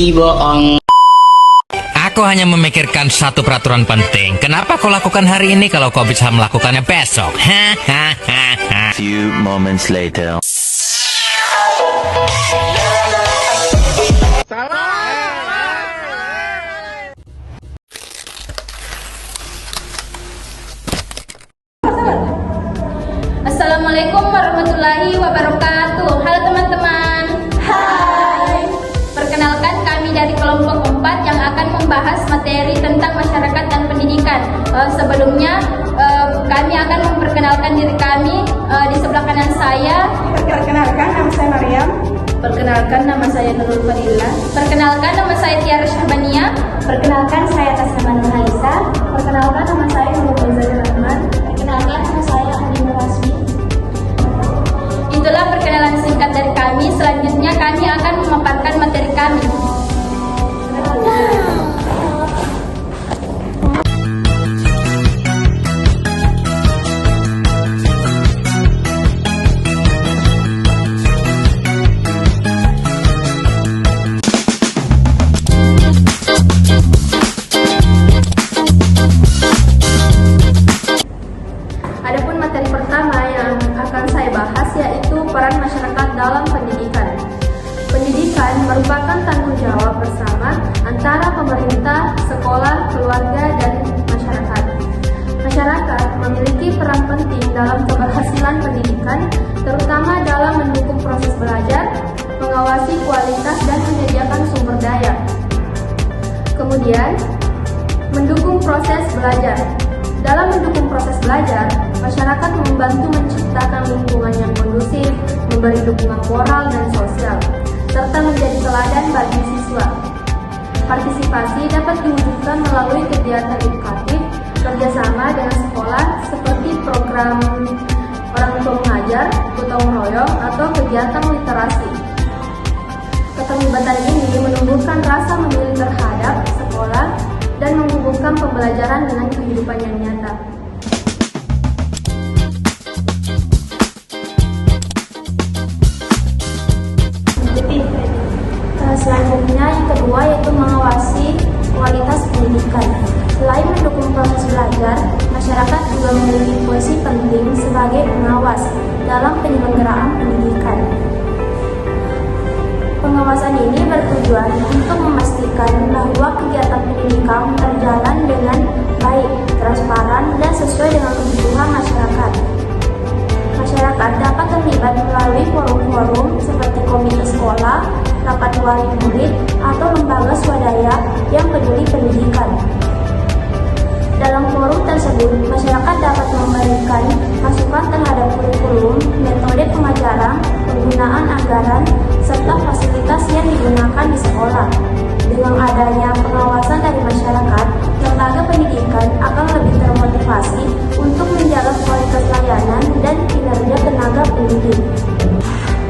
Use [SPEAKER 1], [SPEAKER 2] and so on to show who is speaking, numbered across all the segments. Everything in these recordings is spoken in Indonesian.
[SPEAKER 1] bohong.
[SPEAKER 2] Aku hanya memikirkan satu peraturan penting. Kenapa kau lakukan hari ini kalau kau bisa melakukannya besok?
[SPEAKER 3] Few moments later.
[SPEAKER 4] Assalamualaikum warahmatullahi wabarakatuh. Halo teman-teman. Hai. Perkenalkan, kami dari kelompok 4 yang akan membahas materi tentang masyarakat dan pendidikan. Sebelumnya kami akan memperkenalkan diri kami. Di sebelah kanan saya.
[SPEAKER 5] Perkenalkan, nama saya Maryam.
[SPEAKER 4] Perkenalkan, nama saya Nurul Fadila. Perkenalkan, nama saya Tiara Syahbania.
[SPEAKER 6] Perkenalkan, saya Tasnama Nurhalisa.
[SPEAKER 4] Perkenalkan, nama saya Nurul Azhar Rahman.
[SPEAKER 6] Perkenalkan, nama saya Andina Rasmi.
[SPEAKER 4] Itulah perkenalan singkat dari kami. Selanjutnya kami akan memaparkan materi kami. Adapun materi pertama yang akan saya bahas yaitu peran masyarakat dalam pendidikan. Pendidikan merupakan tanggung jawab bersama antara pemerintah, sekolah, keluarga, dan masyarakat. Masyarakat memiliki peran penting dalam keberhasilan pendidikan, terutama dalam mendukung proses belajar, mengawasi kualitas, dan menyediakan sumber daya. Kemudian, mendukung proses belajar. Dalam mendukung proses belajar, masyarakat membantu menciptakan lingkungan yang kondusif, memberi dukungan moral dan sosial, serta menjadi teladan bagi siswa. Partisipasi dapat diwujudkan melalui kegiatan edukatif, kerjasama dengan sekolah seperti program orang tua mengajar, gotong royong, atau kegiatan literasi. Keterlibatan ini menumbuhkan rasa memilih terhadap sekolah dan menghubungkan pembelajaran dengan kehidupan yang nyata.
[SPEAKER 6] Selanjutnya, yang kedua yaitu mengawasi kualitas pendidikan. Selain mendukung proses belajar, masyarakat juga memiliki posisi penting sebagai pengawas dalam penyelenggaraan pendidikan. Pengawasan ini bertujuan untuk memastikan bahwa kegiatan pendidikan berjalan dengan baik, transparan, dan sesuai dengan kebutuhan masyarakat. Masyarakat dapat terlibat melalui forum-forum seperti komite sekolah, rapat wali murid, atau lembaga swadaya yang peduli pendidikan. Dalam forum tersebut, masyarakat dapat memberikan masukan terhadap kurikulum, metode pengajaran, penggunaan anggaran, serta fasilitas yang digunakan di sekolah. Dengan adanya pengawasan dari masyarakat, lembaga pendidikan akan lebih termotivasi untuk menjaga kualitas layanan dan kinerja tenaga pendidik.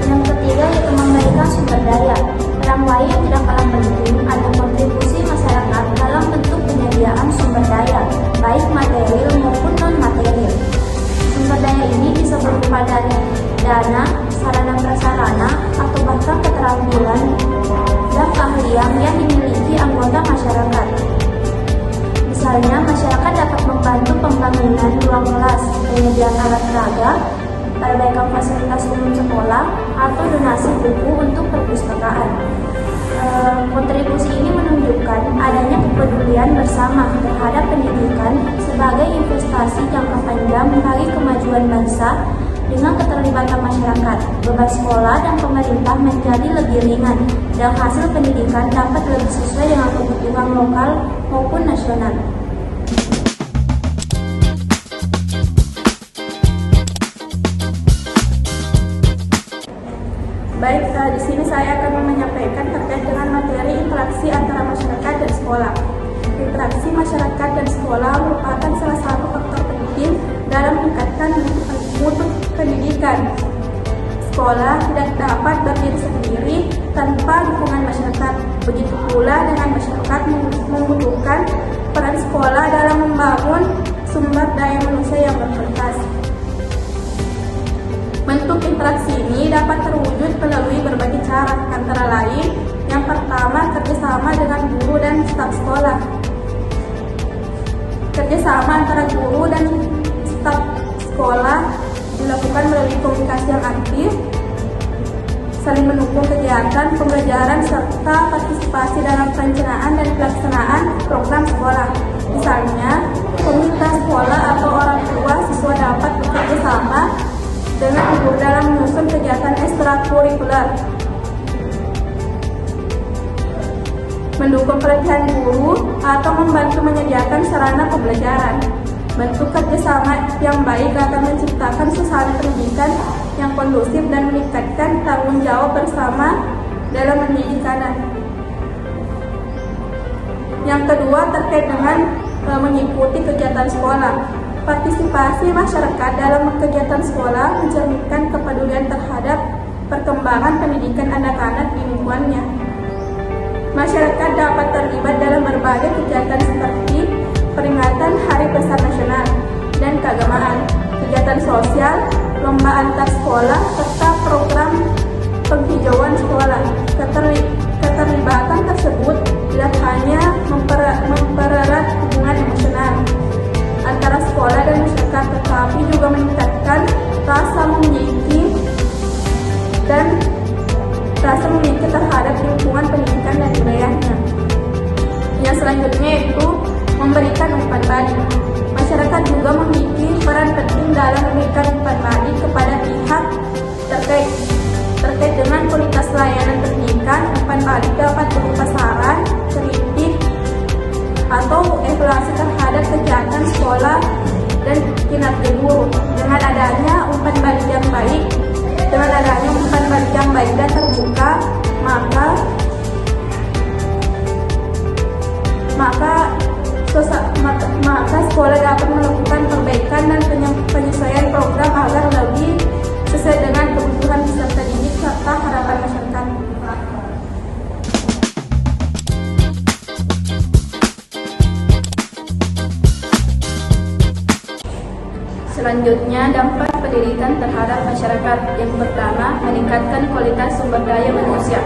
[SPEAKER 6] Yang ketiga yaitu memberikan sumber daya. Peran lain yang tidak kalah penting adalah kontribusi masyarakat dalam bentuk penyediaan sumber daya, baik material maupun non-material. Sumber daya ini bisa berupa dari dana, sarana prasarana, atau bahkan keterampilan dan keahlian yang dimiliki anggota masyarakat. Misalnya, masyarakat dapat membantu pembangunan ruang kelas, penyediaan alat peraga, perbaikan fasilitas umum sekolah, atau donasi buku untuk perpustakaan. Kontribusi ini menunjukkan adanya kepedulian bersama terhadap pendidikan sebagai investasi jangka panjang bagi kemajuan bangsa. Dengan keterlibatan masyarakat, beban sekolah dan pemerintah menjadi lebih ringan, dan hasil pendidikan dapat lebih sesuai dengan kebutuhan lokal maupun nasional.
[SPEAKER 5] Baik, di sini saya akan menyampaikan terkait dengan materi interaksi antara masyarakat dan sekolah. Interaksi masyarakat dan sekolah merupakan salah satu faktor penting dalam meningkatkan mutu pendidikan. Sekolah tidak dapat berdiri sendiri tanpa dukungan masyarakat. Begitu pula dengan masyarakat membutuhkan peran sekolah dalam membangun sumber daya manusia yang berkualitas. Bentuk interaksi ini dapat terwujud melalui berbagai cara, antara lain yang pertama kerjasama kerjasama antara guru dan staf sekolah dilakukan melalui komunikasi yang aktif, saling mendukung kegiatan pembelajaran serta partisipasi dalam perencanaan dan pelaksanaan program sekolah. Misalnya, komunitas sekolah atau orang tua siswa dapat bekerja sama dengan guru dalam menyusun kegiatan ekstrakurikuler, mendukung pelatihan guru atau membantu menyediakan sarana pembelajaran. Bentuk kerjasama yang baik akan menciptakan suasana pendidikan yang kondusif dan meningkatkan tanggung jawab bersama dalam pendidikan. Yang kedua terkait dengan mengikuti kegiatan sekolah. Partisipasi masyarakat dalam kegiatan sekolah mencerminkan kepedulian terhadap perkembangan pendidikan anak-anak di lingkungannya. Masyarakat dapat terlibat dalam berbagai kegiatan seperti peringatan Hari Besar Nasional dan Keagamaan, kegiatan sosial, lomba antar sekolah, serta program penghijauan sekolah. Keterlibatan tersebut tidak hanya mempererat hubungan emosional antara sekolah dan masyarakat, tetapi juga meningkatkan rasa memiliki terhadap lingkungan pendidikan dan wilayahnya. Yang selanjutnya yaitu memberikan umpan balik. Masyarakat juga memiliki peran penting dalam memberikan umpan balik kepada pihak terkait dengan kualitas layanan pendidikan. Umpan balik dapat berupa saran, kritik, atau evaluasi terhadap kegiatan sekolah dan kinerja guru. Dengan adanya umpan balik yang baik dan terbuka, maka sekolah dapat melakukan perbaikan dan penyesuaian program agar lebih sesuai dengan kebutuhan peserta didik serta harapan masyarakat. Selanjutnya, dampak pendidikan terhadap masyarakat. Yang pertama, meningkatkan kualitas sumber daya manusia.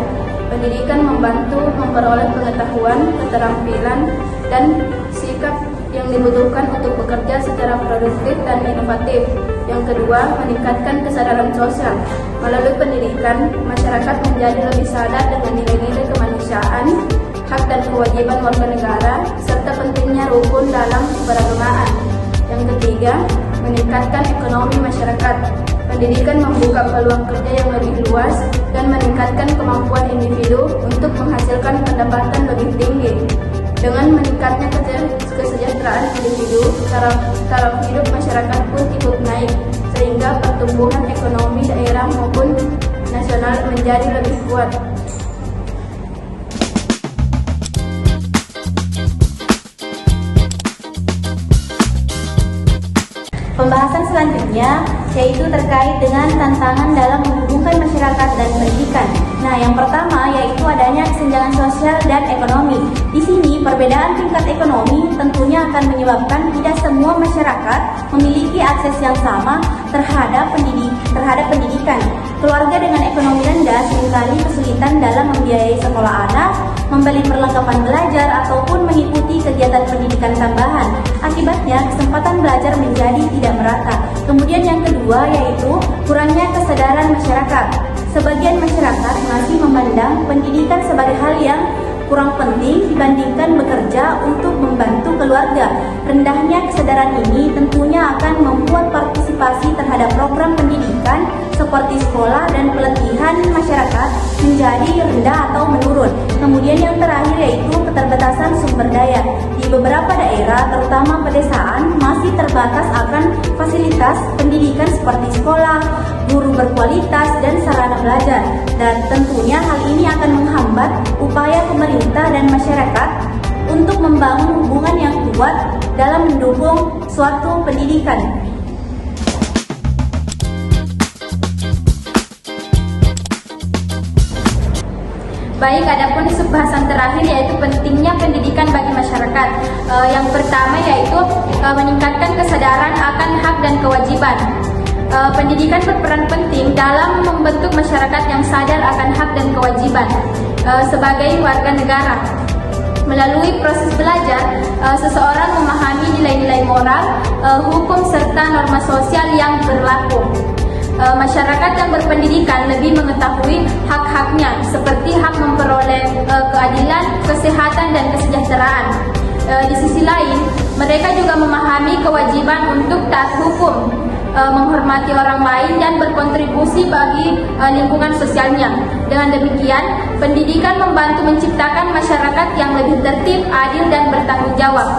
[SPEAKER 5] Pendidikan membantu memperoleh pengetahuan, keterampilan, dan sikap yang dibutuhkan untuk bekerja secara produktif dan inovatif. Yang kedua, meningkatkan kesadaran sosial. Melalui pendidikan, masyarakat menjadi lebih sadar dengan nilai-nilai kemanusiaan, hak dan kewajiban warga negara, serta pentingnya rukun dalam beragamaan. Yang ketiga, meningkatkan ekonomi masyarakat. Pendidikan membuka peluang kerja yang lebih luas dan meningkatkan kemampuan individu untuk menghasilkan pendapatan lebih tinggi. Dengan meningkatnya kesejahteraan individu, taraf hidup masyarakat pun ikut naik, sehingga pertumbuhan ekonomi daerah maupun nasional menjadi lebih kuat.
[SPEAKER 6] Pembahasan selanjutnya yaitu terkait dengan tantangan dalam menghubungkan masyarakat dan pendidikan. Nah, yang pertama yaitu adanya kesenjangan sosial dan ekonomi. Di sini perbedaan tingkat ekonomi tentunya akan menyebabkan tidak semua masyarakat memiliki akses yang sama terhadap pendidikan. Keluarga dengan ekonomi rendah seringkali kesulitan dalam membiayai sekolah anak, membeli perlengkapan belajar, ataupun mengikuti kegiatan pendidikan tambahan. Akibatnya, kesempatan belajar menjadi tidak merata. Kemudian yang kedua yaitu kurangnya kesadaran masyarakat. Sebagian masyarakat masih memandang pendidikan sebagai hal yang kurang penting dibandingkan bekerja untuk membantu keluarga. Rendahnya kesadaran ini tentunya akan membuat partisipasi terhadap program pendidikan seperti sekolah dan pelatihan masyarakat menjadi rendah atau menurun. Kemudian yang terakhir yaitu keterbatasan sumber daya. Di beberapa daerah, terutama pedesaan, masih terbatas akan fasilitas pendidikan seperti sekolah, guru berkualitas, dan sarana belajar. Dan tentunya hal ini akan menghambat upaya pemerintah dan masyarakat untuk membangun hubungan yang kuat dalam mendukung suatu pendidikan.
[SPEAKER 4] Baik, adapun pembahasan terakhir yaitu pentingnya pendidikan bagi masyarakat. Yang pertama yaitu meningkatkan kesadaran akan hak dan kewajiban. Pendidikan berperan penting dalam membentuk masyarakat yang sadar akan hak dan kewajiban sebagai warga negara. Melalui proses belajar, seseorang memahami nilai-nilai moral, hukum serta norma sosial yang berlaku. Masyarakat yang berpendidikan lebih mengetahui hak-haknya seperti hak memperoleh keadilan, kesehatan, dan kesejahteraan. Di sisi lain, mereka juga memahami kewajiban untuk taat hukum, menghormati orang lain, dan berkontribusi bagi lingkungan sosialnya. Dengan demikian, pendidikan membantu menciptakan masyarakat yang lebih tertib, adil, dan bertanggung jawab.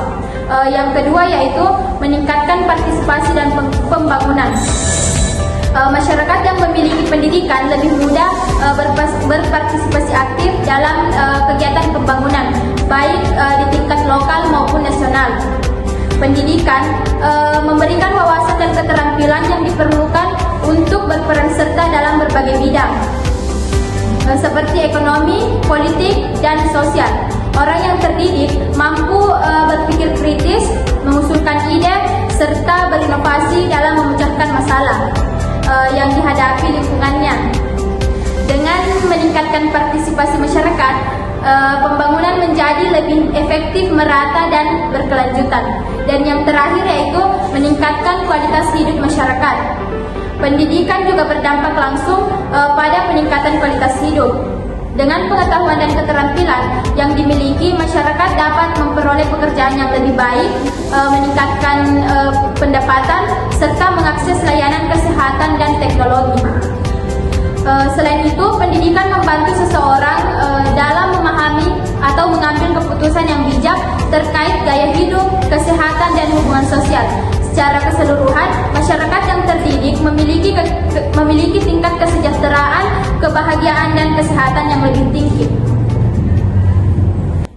[SPEAKER 4] Yang kedua yaitu meningkatkan partisipasi dan pembangunan. Masyarakat yang memiliki pendidikan lebih mudah berpartisipasi aktif dalam kegiatan pembangunan, baik di tingkat lokal maupun nasional. Pendidikan memberikan wawasan dan keterampilan yang diperlukan untuk berperan serta dalam berbagai bidang, seperti ekonomi, politik, dan sosial. Orang yang terdidik mampu berpikir kritis, mengusulkan ide, serta berinovasi dalam memecahkan masalah yang dihadapi lingkungannya. Dengan meningkatkan partisipasi masyarakat, pembangunan menjadi lebih efektif, merata, dan berkelanjutan. Dan yang terakhir yaitu meningkatkan kualitas hidup masyarakat. Pendidikan juga berdampak langsung pada peningkatan kualitas hidup. Dengan pengetahuan dan keterampilan yang dimiliki, masyarakat dapat memperoleh pekerjaan yang lebih baik, meningkatkan pendapatan, serta mengakses layanan kesehatan dan teknologi. Selain itu, pendidikan membantu seseorang dalam memahami atau mengambil keputusan yang bijak terkait gaya hidup, kesehatan, dan hubungan sosial. Secara keseluruhan, masyarakat yang terdidik memiliki tingkat kesejahteraan, kebahagiaan, dan kesehatan yang lebih tinggi.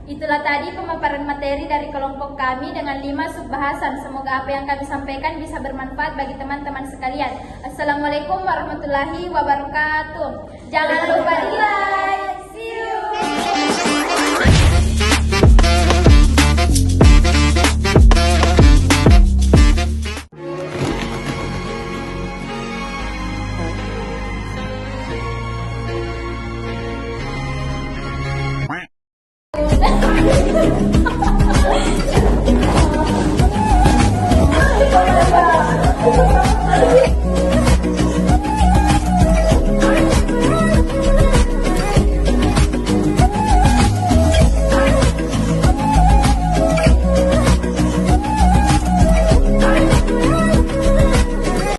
[SPEAKER 4] Itulah tadi pemaparan materi dari kelompok kami dengan 5 subbahasan. Semoga apa yang kami sampaikan bisa bermanfaat bagi teman-teman sekalian. Assalamualaikum warahmatullahi wabarakatuh. Jangan